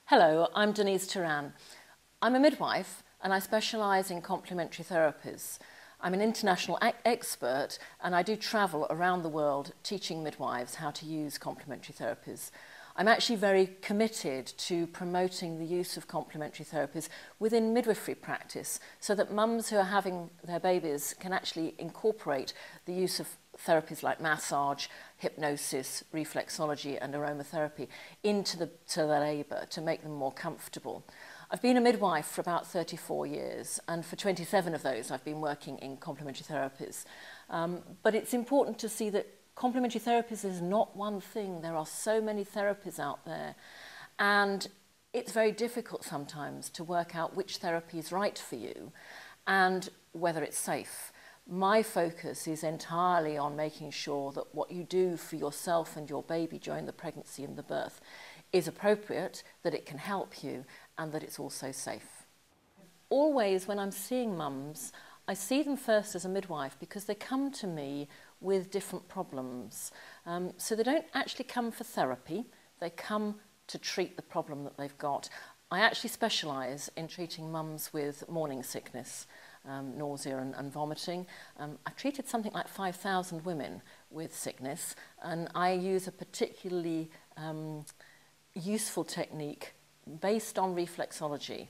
Hello, I'm Denise Tiran. I'm a midwife and I specialise in complementary therapies. I'm an international expert and I do travel around the world teaching midwives how to use complementary therapies. I'm actually very committed to promoting the use of complementary therapies within midwifery practice so that mums who are having their babies can actually incorporate the use of therapies like massage, hypnosis, reflexology and aromatherapy into the labour to make them more comfortable. I've been a midwife for about 34 years and for 27 of those I've been working in complementary therapies. But it's important to see that complementary therapies is not one thing. There are so many therapies out there and it's very difficult sometimes to work out which therapy is right for you and whether it's safe. My focus is entirely on making sure that what you do for yourself and your baby during the pregnancy and the birth is appropriate, that it can help you, and that it's also safe. Always when I'm seeing mums, I see them first as a midwife because they come to me with different problems. So they don't actually come for therapy, they come to treat the problem that they've got. I actually specialise in treating mums with morning sickness, nausea and vomiting. I've treated something like 5,000 women with sickness and I use a particularly useful technique based on reflexology,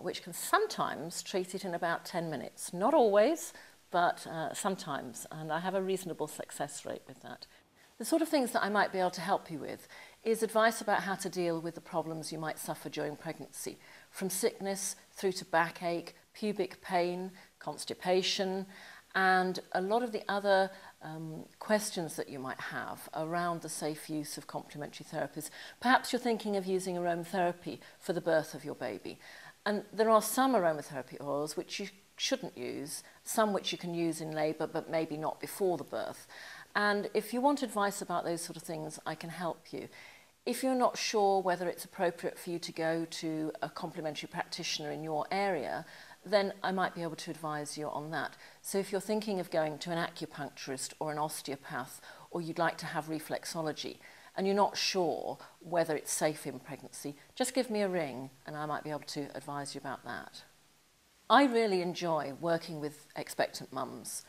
which can sometimes treat it in about 10 minutes. Not always, but sometimes, and I have a reasonable success rate with that. The sort of things that I might be able to help you with is advice about how to deal with the problems you might suffer during pregnancy, from sickness through to backache, pubic pain, constipation, and a lot of the other questions that you might have around the safe use of complementary therapies. Perhaps you're thinking of using aromatherapy for the birth of your baby. And there are some aromatherapy oils which you shouldn't use, some which you can use in labour but maybe not before the birth. And if you want advice about those sort of things, I can help you. If you're not sure whether it's appropriate for you to go to a complementary practitioner in your area, then I might be able to advise you on that. So if you're thinking of going to an acupuncturist or an osteopath, or you'd like to have reflexology, and you're not sure whether it's safe in pregnancy, just give me a ring and I might be able to advise you about that. I really enjoy working with expectant mums.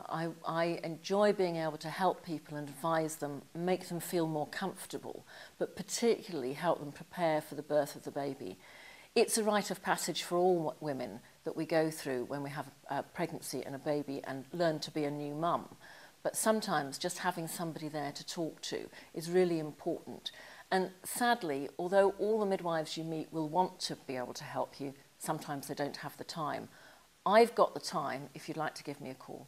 I enjoy being able to help people and advise them, make them feel more comfortable, but particularly help them prepare for the birth of the baby. It's a rite of passage for all women that we go through when we have a pregnancy and a baby and learn to be a new mum. But sometimes just having somebody there to talk to is really important. And sadly, although all the midwives you meet will want to be able to help you, sometimes they don't have the time. I've got the time if you'd like to give me a call.